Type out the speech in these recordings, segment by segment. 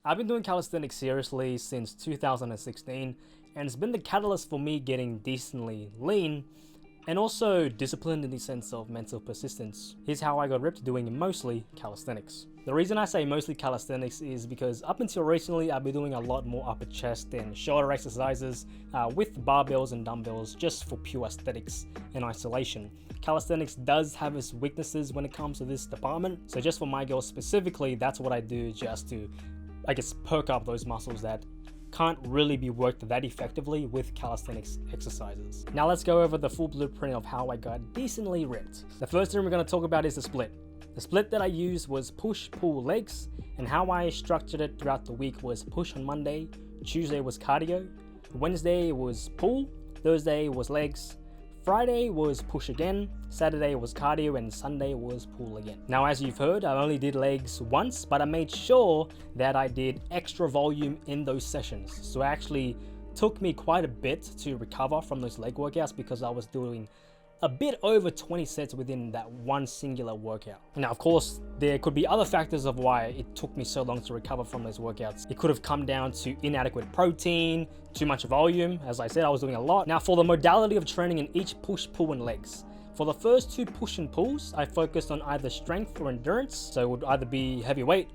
I've been doing calisthenics seriously since 2016, and it's been the catalyst for me getting decently lean and also disciplined in the sense of mental persistence. Here's how I got ripped doing mostly calisthenics. The reason I say mostly calisthenics is because up until recently, I've been doing a lot more upper chest and shoulder exercises with barbells and dumbbells just for pure aesthetics and isolation. Calisthenics does have its weaknesses when it comes to this department, so just for my goals specifically, that's what I do just to, I guess, perk up those muscles that can't really be worked that effectively with calisthenics exercises. Now let's go over the full blueprint of how I got decently ripped. The first thing we're going to talk about is the split. The split that I used was push-pull legs, and how I structured it throughout the week was push on Monday, Tuesday was cardio, Wednesday was pull, Thursday was legs, Friday was push again, Saturday was cardio, and Sunday was pull again. Now, as you've heard, I only did legs once, but I made sure that I did extra volume in those sessions. So it actually took me quite a bit to recover from those leg workouts because I was doing a bit over 20 sets within that one singular workout. Now, of course, there could be other factors of why it took me so long to recover from those workouts. It could have come down to inadequate protein, too much volume. As I said, I was doing a lot. Now, for the modality of training in each push, pull, and legs. For the first two push and pulls, I focused on either strength or endurance. So it would either be heavy weight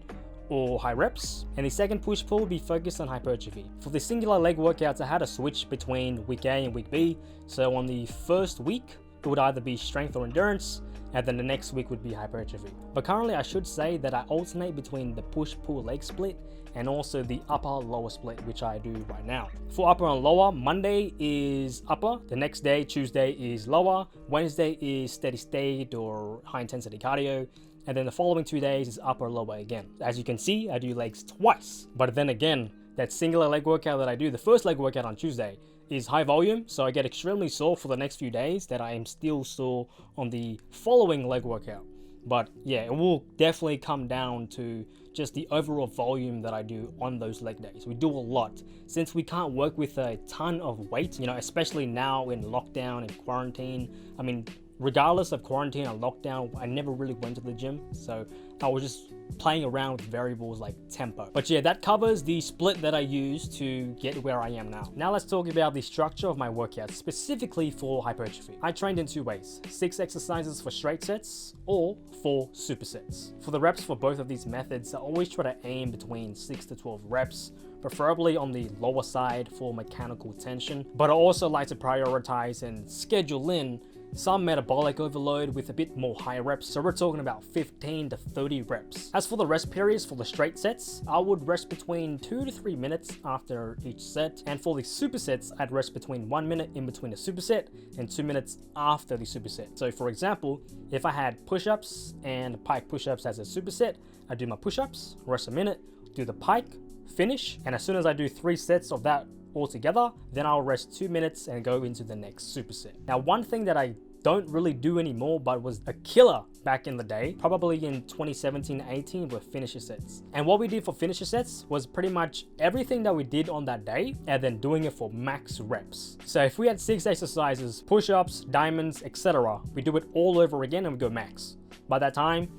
or high reps, and the second push pull would be focused on hypertrophy. For the singular leg workouts, I had a switch between week A and week B. So on the first week, it would either be strength or endurance, and then the next week would be hypertrophy. But currently I should say that I alternate between the push-pull leg split and also the upper-lower split, which I do right now. For upper and lower, Monday is upper, the next day, Tuesday, is lower, Wednesday is steady state or high intensity cardio, and then the following 2 days is upper or lower again. As you can see, I do legs twice, but then again, that singular leg workout that I do, the first leg workout on Tuesday, is high volume, so I get extremely sore for the next few days that I am still sore on the following leg workout. But yeah, it will definitely come down to just the overall volume that I do on those leg days. We do a lot. Since we can't work with a ton of weight, especially now in lockdown and quarantine. I mean, regardless of quarantine or lockdown, I never really went to the gym, so I was just playing around with variables like tempo. But yeah, that covers the split that I use to get where I am now. Now let's talk about the structure of my workouts, specifically for hypertrophy. I trained in two ways: 6 exercises for straight sets or 4 supersets. For the reps for both of these methods, I always try to aim between 6 to 12 reps, preferably on the lower side for mechanical tension. But I also like to prioritize and schedule in some metabolic overload with a bit more high reps, so we're talking about 15 to 30 reps. As for the rest periods for the straight sets, I would rest between 2 to 3 minutes after each set, and for the supersets, I'd rest between 1 minute in between the superset and 2 minutes after the superset. So for example, if I had push-ups and pike push-ups as a superset, I do my push-ups, rest a minute, do the pike, finish, and as soon as I do 3 sets of that altogether, then I'll rest 2 minutes and go into the next superset. Now, one thing that I don't really do anymore but was a killer back in the day, probably in 2017-18, were finisher sets. And what we did for finisher sets was pretty much everything that we did on that day and then doing it for max reps. So if we had 6 exercises, push-ups, diamonds, etc., we do it all over again and we go max. By that time,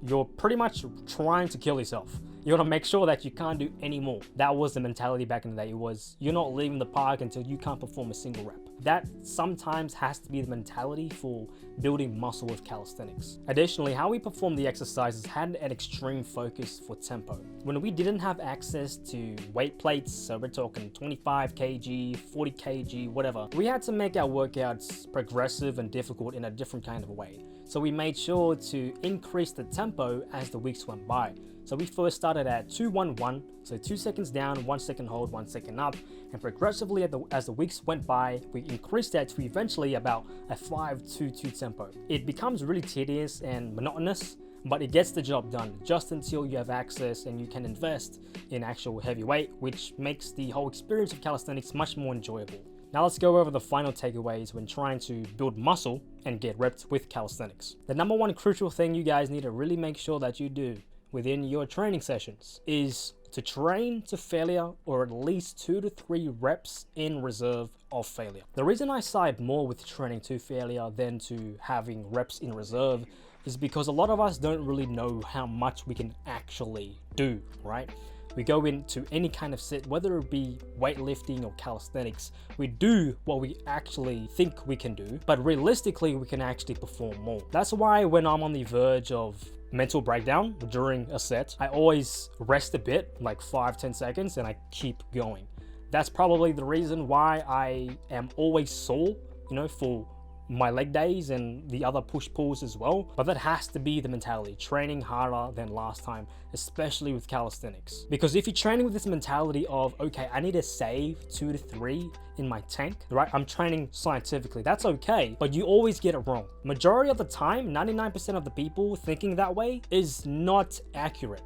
you're pretty much trying to kill yourself. You want to make sure that you can't do any more. That was the mentality back in the day. It was, you're not leaving the park until you can't perform a single rep. That sometimes has to be the mentality for building muscle with calisthenics. Additionally, how we perform the exercises had an extreme focus for tempo. When we didn't have access to weight plates, so we're talking 25 kg, 40 kg, whatever, we had to make our workouts progressive and difficult in a different kind of a way. So we made sure to increase the tempo as the weeks went by. So we first started at 2-1-1, so 2 seconds down, 1 second hold, 1 second up, and progressively as the weeks went by, we increased that to eventually about a 5-2-2 tempo. It becomes really tedious and monotonous, but it gets the job done just until you have access and you can invest in actual heavy weight, which makes the whole experience of calisthenics much more enjoyable. Now let's go over the final takeaways when trying to build muscle and get ripped with calisthenics. The number one crucial thing you guys need to really make sure that you do within your training sessions is to train to failure, or at least 2 to 3 reps in reserve of failure. The reason I side more with training to failure than to having reps in reserve is because a lot of us don't really know how much we can actually do, right? we go into any kind of set, whether it be weightlifting or calisthenics, we do what we actually think we can do, but realistically we can actually perform more. That's why when I'm on the verge of mental breakdown during a set, I always rest a bit, like 5-10 seconds, and I keep going. That's probably the reason why I am always sore, you know, for my leg days and the other push-pulls as well. But that has to be the mentality, training harder than last time, especially with calisthenics. Because if you're training with this mentality of, okay, I need to save 2 to 3 in my tank, right? I'm training scientifically, that's okay, but you always get it wrong. Majority of the time, 99% of the people thinking that way is not accurate.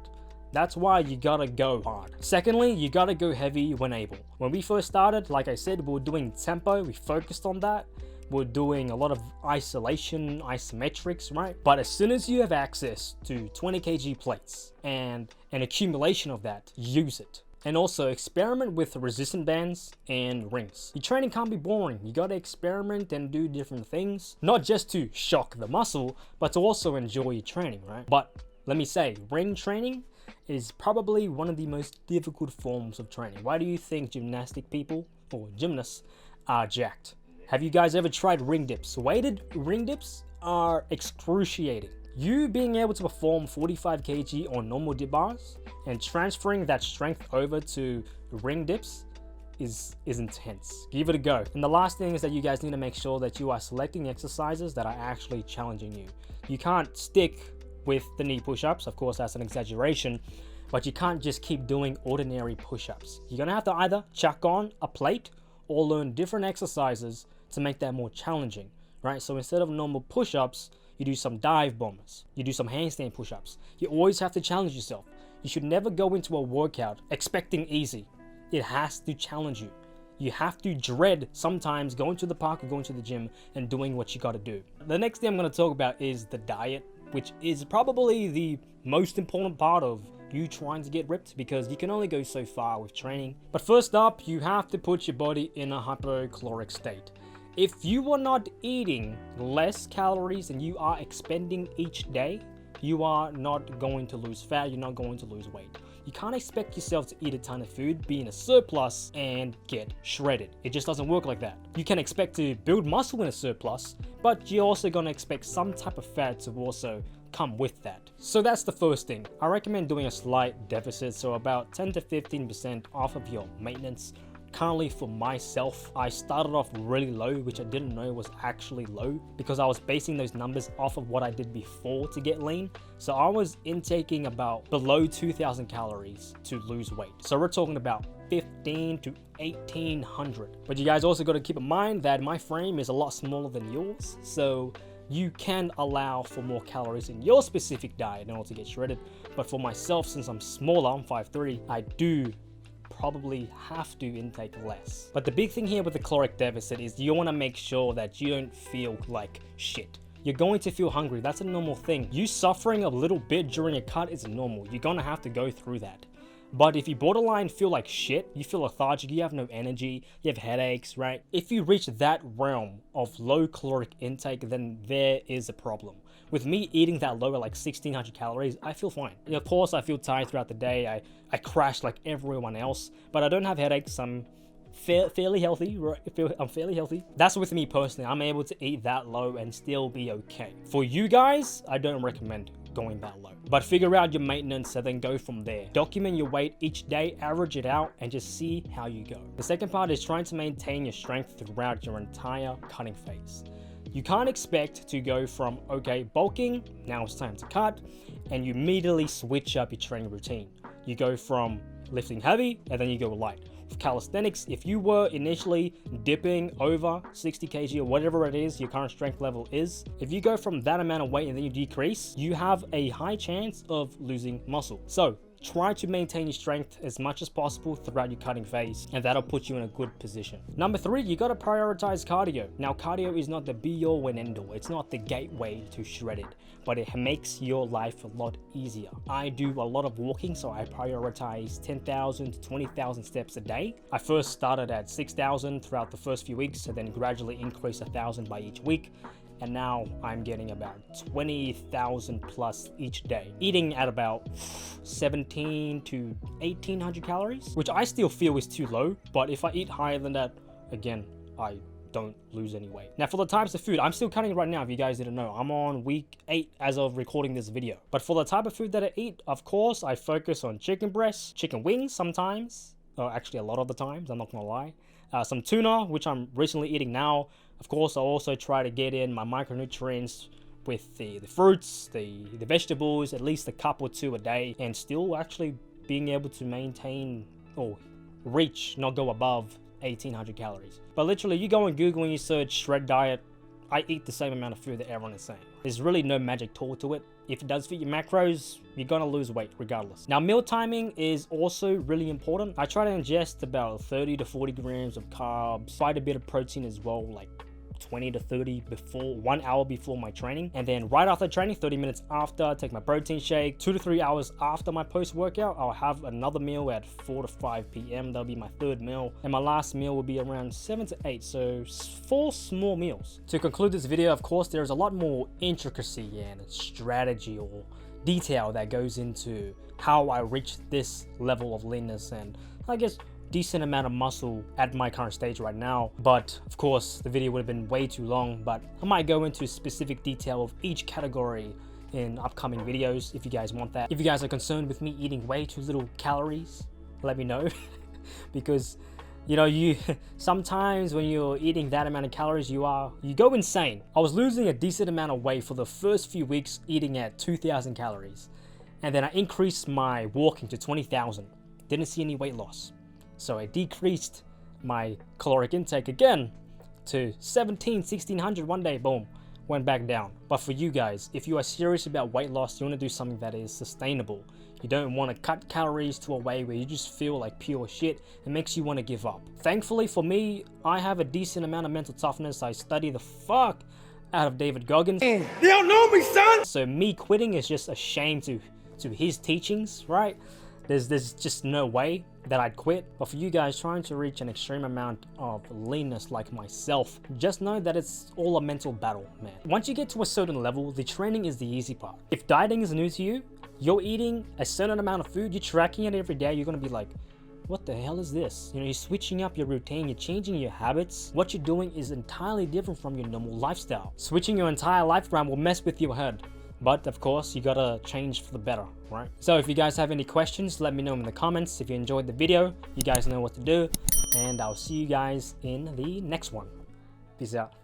That's why you gotta go hard. Secondly, you gotta go heavy when able. When we first started, like I said, we were doing tempo, we focused on that. We're doing a lot of isolation, isometrics, right? But as soon as you have access to 20 kg plates and an accumulation of that, use it. And also experiment with resistant bands and rings. Your training can't be boring. You gotta experiment and do different things, not just to shock the muscle, but to also enjoy your training, right? But let me say, ring training is probably one of the most difficult forms of training. Why do you think gymnastic people or gymnasts are jacked? Have you guys ever tried ring dips? Weighted ring dips are excruciating. You being able to perform 45 kg on normal dip bars and transferring that strength over to ring dips is intense. Give it a go. And the last thing is that you guys need to make sure that you are selecting exercises that are actually challenging you. You can't stick with the knee push-ups, of course that's an exaggeration, but you can't just keep doing ordinary push-ups. You're gonna have to either chuck on a plate or learn different exercises to make that more challenging, right? So instead of normal push-ups, you do some dive bombers, you do some handstand push-ups. You always have to challenge yourself. You should never go into a workout expecting easy. It has to challenge you. You have to dread sometimes going to the park or going to the gym and doing what you gotta do. The next thing I'm gonna talk about is the diet, which is probably the most important part of you trying to get ripped, because you can only go so far with training. But first up, you have to put your body in a hypocaloric state. If you are not eating less calories than you are expending each day, you are not going to lose fat, you're not going to lose weight. You can't expect yourself to eat a ton of food, be in a surplus, and get shredded. It just doesn't work like that. You can expect to build muscle in a surplus, but you're also gonna expect some type of fat to also come with that. So that's the first thing. I recommend doing a slight deficit, so about 10 to 15% off of your maintenance. Currently for myself, I started off really low, which I didn't know was actually low because I was basing those numbers off of what I did before to get lean. So I was intaking about below 2,000 calories to lose weight. So we're talking about 15 to 1,800. But you guys also got to keep in mind that my frame is a lot smaller than yours. So you can allow for more calories in your specific diet in order to get shredded. But for myself, since I'm smaller, I'm 5'3", I do probably have to intake less. But the big thing here with the caloric deficit is you want to make sure that you don't feel like shit. You're going to feel hungry, that's a normal thing. You suffering a little bit during a cut is normal. You're gonna have to go through that. But if you borderline feel like shit, you feel lethargic, you have no energy, you have headaches, right? If you reach that realm of low caloric intake, then there is a problem. With me eating that low at like 1,600 calories, I feel fine. Of course, I feel tired throughout the day. I crash like everyone else, but I don't have headaches. I'm fairly healthy, right? I'm fairly healthy. That's with me personally. I'm able to eat that low and still be okay. For you guys, I don't recommend going that low. But figure out your maintenance and then go from there. Document your weight each day, average it out, and just see how you go. The second part is trying to maintain your strength throughout your entire cutting phase. You can't expect to go from, okay, bulking, now it's time to cut, and you immediately switch up your training routine. You go from lifting heavy, and then you go light. With calisthenics, if you were initially dipping over 60 kg or whatever it is your current strength level is, if you go from that amount of weight and then you decrease, you have a high chance of losing muscle. So try to maintain your strength as much as possible throughout your cutting phase, and that'll put you in a good position. Number 3, you gotta prioritize cardio. Now, cardio is not the be-all and end-all. It's not the gateway to shredded, but it makes your life a lot easier. I do a lot of walking, so I prioritize 10,000 to 20,000 steps a day. I first started at 6,000 throughout the first few weeks, and then gradually increased 1,000 by each week. and now I'm getting about 20,000 plus each day, eating at about 17 to 1800 calories, which I still feel is too low, but if I eat higher than that, again, I don't lose any weight. Now for the types of food, I'm still cutting right now if you guys didn't know. I'm on week 8 as of recording this video. But for the type of food that I eat, of course, I focus on chicken breasts, chicken wings sometimes, or actually a lot of the times, I'm not gonna lie. Some tuna, which I'm recently eating now. Of course, I also try to get in my micronutrients with the fruits, the vegetables, at least a cup or 2 a day, and still actually being able to maintain or reach, not go above 1800 calories. But literally, you go on Google and you search shred diet, I eat the same amount of food that everyone is saying. There's really no magic tool to it. If it does fit your macros, you're gonna lose weight regardless. Now, meal timing is also really important. I try to ingest about 30 to 40 grams of carbs, quite a bit of protein as well, like 20 to 30 before, 1 hour before my training, and then right after training, 30 minutes after, I take my protein shake. 2 to 3 hours after my post-workout, I'll have another meal at 4 to 5 p.m. That'll be my 3rd meal, and my last meal will be around 7 to 8, so 4 small meals. To conclude this video, of course, there's a lot more intricacy and strategy or detail that goes into how I reach this level of leanness and, I guess, decent amount of muscle at my current stage right now. But of course, the video would have been way too long, but I might go into specific detail of each category in upcoming videos if you guys want that. If you guys are concerned with me eating way too little calories, let me know. Because you know, sometimes when you're eating that amount of calories, you go insane. I was losing a decent amount of weight for the first few weeks eating at 2000 calories, and then I increased my walking to 20,000. Didn't see any weight loss. So I decreased my caloric intake again to 1600 one day, boom, went back down. But for you guys, if you are serious about weight loss, you want to do something that is sustainable. You don't want to cut calories to a way where you just feel like pure shit. It makes you want to give up. Thankfully for me, I have a decent amount of mental toughness. I study the fuck out of David Goggins. They don't know me, son! So me quitting is just a shame to his teachings, right? There's just no way that I'd quit. But for you guys trying to reach an extreme amount of leanness like myself, just know that it's all a mental battle, man. Once you get to a certain level, the training is the easy part. If dieting is new to you, you're eating a certain amount of food, you're tracking it every day, you're gonna be like, what the hell is this? You know, you're switching up your routine, you're changing your habits. What you're doing is entirely different from your normal lifestyle. Switching your entire life around will mess with your head. But of course, you gotta change for the better, right? So if you guys have any questions, let me know in the comments. If you enjoyed the video, you guys know what to do. And I'll see you guys in the next one. Peace out.